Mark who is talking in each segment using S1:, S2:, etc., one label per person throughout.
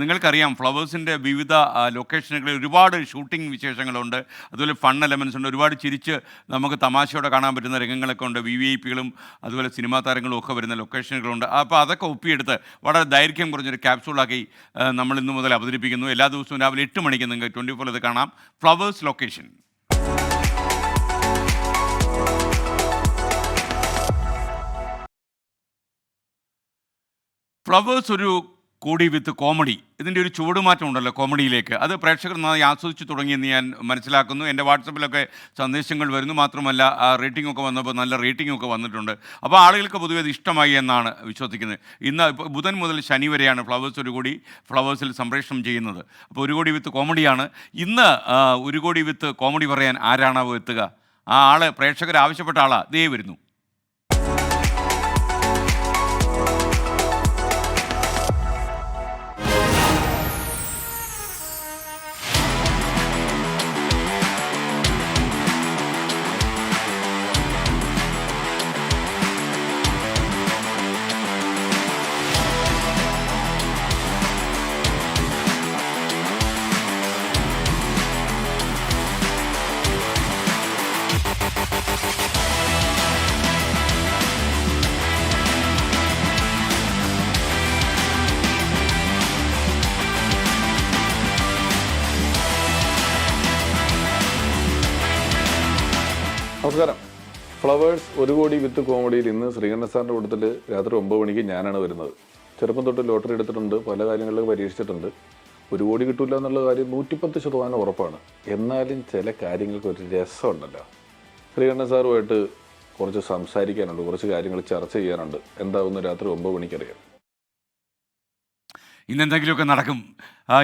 S1: നിങ്ങൾക്കറിയാം ഫ്ലവേഴ്സിൻ്റെ വിവിധ ലൊക്കേഷനുകളിൽ ഒരുപാട് ഷൂട്ടിംഗ് വിശേഷങ്ങളുണ്ട്. അതുപോലെ ഫൺ എലമെൻസ് ഉണ്ട്. ഒരുപാട് ചിരിച്ച് നമുക്ക് തമാശയോടെ കാണാൻ പറ്റുന്ന രംഗങ്ങളൊക്കെ ഉണ്ട്. VVIPകളും അതുപോലെ സിനിമാ താരങ്ങളും ഒക്കെ വരുന്ന ലൊക്കേഷനുകളുണ്ട്. അപ്പോൾ അതൊക്കെ ഒപ്പിയെടുത്ത് വളരെ ദൈർഘ്യം കുറഞ്ഞൊരു ക്യാപ്സൂളാക്കി നമ്മൾ ഇന്നു മുതൽ അവതരിപ്പിക്കുന്നു. എല്ലാ ദിവസവും രാവിലെ 8 മണിക്ക് നിങ്ങൾക്ക് 24 ഇത് കാണാം. Flowers location. ഫ്ലവേഴ്സ് ഒരു കോടി വിത്ത് കോമഡി, ഇതിൻ്റെ ഒരു ചുവടുമാറ്റം ഉണ്ടല്ലോ കോമഡിയിലേക്ക്. അത് പ്രേക്ഷകർ നന്നായി ആസ്വദിച്ച് തുടങ്ങിയെന്ന് ഞാൻ മനസ്സിലാക്കുന്നു. എൻ്റെ വാട്സപ്പിലൊക്കെ സന്ദേശങ്ങൾ വരുന്നു. മാത്രമല്ല റേറ്റിംഗ് ഒക്കെ വന്നപ്പോൾ നല്ല റേറ്റിംഗ് ഒക്കെ വന്നിട്ടുണ്ട്. അപ്പോൾ ആളുകൾക്ക് പൊതുവെ അത് ഇഷ്ടമായി എന്നാണ് വിശ്വസിക്കുന്നത്. ഇന്ന് ബുധൻ മുതൽ ശനി വരെയാണ് ഫ്ലവേഴ്സ് ഒരു കോടി ഫ്ലവേഴ്സിൽ സംപ്രേഷണം ചെയ്യുന്നത്. അപ്പോൾ ഒരു കോടി വിത്ത് കോമഡിയാണ്. ഇന്ന് ഒരു കോടി വിത്ത് കോമഡി പറയാൻ ആരാണാവോ എത്തുക? ആ ആൾ പ്രേക്ഷകർ ആവശ്യപ്പെട്ട ആളാണ്. ദേ വരുന്നു.
S2: നമസ്കാരം. ഫ്ലവേഴ്സ് ഒരു കോടി വിത്ത് കോമഡിയിൽ ഇന്ന് ശ്രീകണ്ഠൻ സാറിൻ്റെ കൂട്ടത്തിൽ രാത്രി 9 മണിക്ക് ഞാനാണ് വരുന്നത്. ചെറുപ്പം തൊട്ട് ലോട്ടറി എടുത്തിട്ടുണ്ട്, പല കാര്യങ്ങളിലും പരീക്ഷിച്ചിട്ടുണ്ട്. ഒരു കോടി കിട്ടില്ല എന്നുള്ള കാര്യം 110% ഉറപ്പാണ്. എന്നാലും ചില കാര്യങ്ങൾക്ക് ഒരു രസമുണ്ടല്ലോ. ശ്രീകണ്ഠൻ സാറുമായിട്ട് കുറച്ച് സംസാരിക്കാനുണ്ട്, കുറച്ച് കാര്യങ്ങൾ ചർച്ച ചെയ്യാനുണ്ട്. എന്താവുന്ന രാത്രി 9 മണിക്കറിയാം.
S1: ഇന്നെന്തെങ്കിലുമൊക്കെ നടക്കും.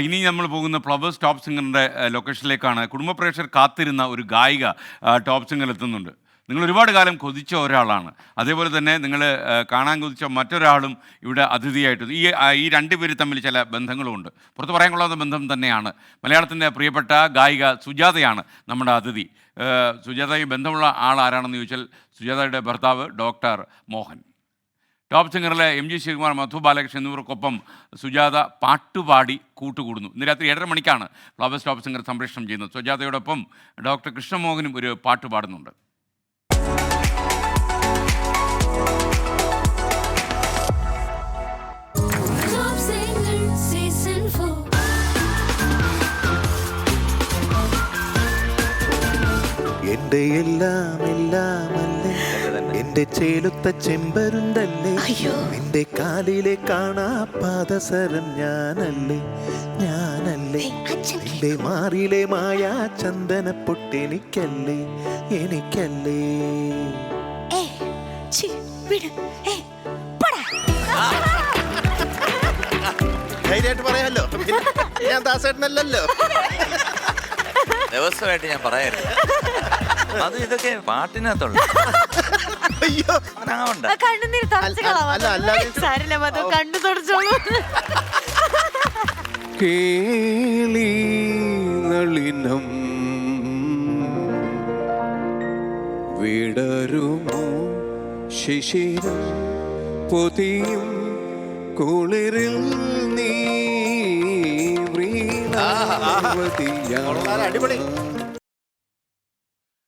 S1: ഇനി നമ്മൾ പോകുന്ന ഫ്ലവേഴ്സ് ടോപ്പ് സിംഗറിൻ്റെ ലൊക്കേഷനിലേക്കാണ്. കുടുംബ പ്രേക്ഷകർ കാത്തിരുന്ന ഒരു ഗായിക ടോപ്പ് സിംഗറിൽ എത്തുന്നുണ്ട്. നിങ്ങൾ ഒരുപാട് കാലം കൊതിച്ച ഒരാളാണ്. അതേപോലെ തന്നെ നിങ്ങൾ കാണാൻ കൊതിച്ച മറ്റൊരാളും ഇവിടെ അതിഥിയായിട്ട്. ഈ രണ്ടുപേർ തമ്മിൽ ചില ബന്ധങ്ങളുമുണ്ട്. പുറത്ത് പറയാൻ കൊള്ളാവുന്ന ബന്ധം തന്നെയാണ്. മലയാളത്തിൻ്റെ പ്രിയപ്പെട്ട ഗായിക സുജാതയാണ് നമ്മുടെ അതിഥി. സുജാതയുമായി ബന്ധമുള്ള ആൾ ആരാണെന്ന് ചോദിച്ചാൽ സുജാതയുടെ ഭർത്താവ് ഡോക്ടർ മോഹൻ. ടോപ്പ് സിംഗറിലെ MG ശ്രീകുമാർ, മധു ബാലകൃഷ്ണൻ എന്നിവർക്കൊപ്പം സുജാത പാട്ടുപാടി കൂട്ടുകൂടുന്നു. ഇന്ന് രാത്രി 7:30 മണിക്കാണ് ഫ്ലവേഴ്സ് ടോപ്പ് സിംഗർ സംപ്രേഷണം ചെയ്യുന്നത്. സുജാതയോടൊപ്പം ഡോക്ടർ കൃഷ്ണമോഹനും ഒരു പാട്ട് പാടുന്നുണ്ട്.
S3: എന്റെ എല്ലാം എല്ലാമല്ലേ, എന്റെ ചേലുത്ത ചെമ്പരുന്തല്ലേ, നിന്റെ കാലിലെ കാണാ പാദസരം ഞാനല്ലേ, ഞാനല്ലേ, എന്റെ മാറിലെ മായാ ചന്ദന പൊട്ടെനിക്കല്ലേ, എനിക്കല്ലേ. ധൈര്യമായിട്ട് പറയാമല്ലോ, ഞാൻ ദാസേട്ടനല്ലല്ലോ.
S4: ദിവസമായിട്ട് ഞാൻ പറയായിരുന്നു അത് ഇതൊക്കെ പാട്ടിനകത്തുള്ള
S3: കേളി നളിനം വിടരുമോ ശിശിരം പൊതിയും കുളിരിൽ നീ
S2: അടിപൊളി.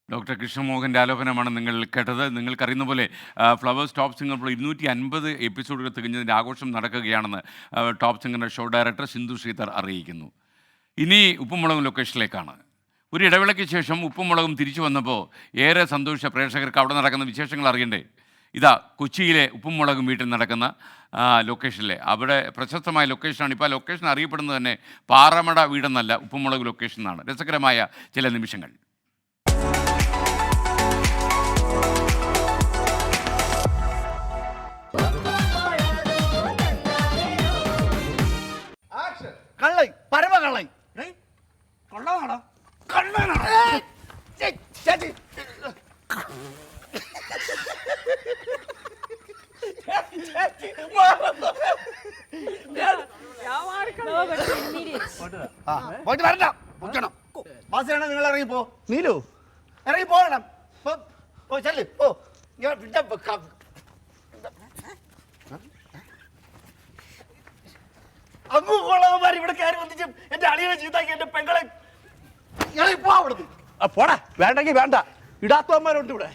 S1: ഡോക്ടർ കൃഷ്ണമോഹൻ്റെ ആലോചനമാണ് നിങ്ങൾ കേട്ടത്. നിങ്ങൾക്കറിയുന്ന പോലെ ഫ്ലവേഴ്സ് ടോപ്പ് സിംഗർ ഇപ്പോൾ 250 എപ്പിസോഡുകൾ തികഞ്ഞതിൻ്റെ ആഘോഷം നടക്കുകയാണെന്ന് ടോപ്പ് സിംഗറിൻ്റെ ഷോ ഡയറക്ടർ സിന്ധു ശ്രീധർ അറിയിക്കുന്നു. ഇനി ഉപ്പുമുളകും ലൊക്കേഷനിലേക്കാണ്. ഒരു ഇടവേളയ്ക്ക് ശേഷം ഉപ്പുമുളകും തിരിച്ചു വന്നപ്പോൾ ഏറെ സന്തോഷ പ്രേക്ഷകർക്ക് അവിടെ നടക്കുന്ന വിശേഷങ്ങൾ അറിയണ്ടേ. ഇതാ കൊച്ചിയിലെ ഉപ്പുമുളകും വീട്ടിൽ നടക്കുന്ന ലൊക്കേഷനിലെ അവിടെ പ്രശസ്തമായ ലൊക്കേഷനാണ്. ഇപ്പോൾ ആ ലൊക്കേഷൻ അറിയപ്പെടുന്നത് തന്നെ പാറമട വീടെന്നല്ല, ഉപ്പുമുളക് ലൊക്കേഷൻ എന്നാണ്. രസകരമായ ചില നിമിഷങ്ങൾ.
S5: കള്ളൈ പരമ കള്ളൈ കൊള്ളാണോ കള്ളനാണോ പോയിട്ട് വരണ്ട ബാസിയാണ്. നിങ്ങൾ ഇറങ്ങിപ്പോ, നീലു ഇറങ്ങി പോകണം. ചെല്ല് പോ. അങ്ങ് കൊള്ളവന്മാര് ഇവിടെ കയറി വന്നിച്ച് എന്റെ അളിയനെ ചീത്താക്കി എന്റെ പെങ്ങളെ ഇറങ്ങിപ്പോ അവിടുന്ന്. പോടാ, വേണ്ടെങ്കിൽ വേണ്ട, ഇടാത്തവന്മാരുണ്ട് ഇവിടെ.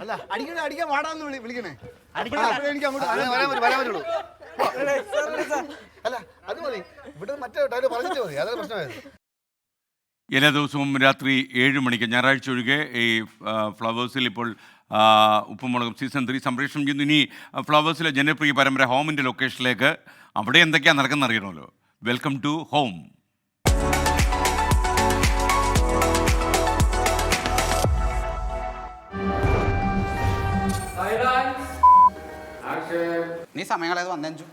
S5: അല്ല അടിക്കാൻ പാടാന്ന് വിളിക്കണേ. എനിക്ക് അങ്ങോട്ട് വരാൻ പറ്റുള്ളൂ. അല്ല അത് മതി, ഇവിടെ മറ്റേ ഡയലോഗ് പറഞ്ഞിട്ട് മതി, അതാണ് പ്രശ്നമായത്.
S1: എല്ലാ ദിവസവും രാത്രി 7 മണിക്ക് ഞായറാഴ്ച ഒഴികെ ഈ ഫ്ലവേഴ്സിൽ ഇപ്പോൾ ഉപ്പുമുളകും സീസൺ 3 സംപ്രേഷണം ചെയ്യുന്നു. ഇനി ഫ്ലവേഴ്സിലെ ജനപ്രിയ പരമ്പര ഹോമിൻ്റെ ലൊക്കേഷനിലേക്ക്. അവിടെ എന്തൊക്കെയാണ് നടക്കുന്നത് അറിയണമല്ലോ. Welcome to home.
S6: നീ സമയങ്ങളേത് വന്നേഞ്ചു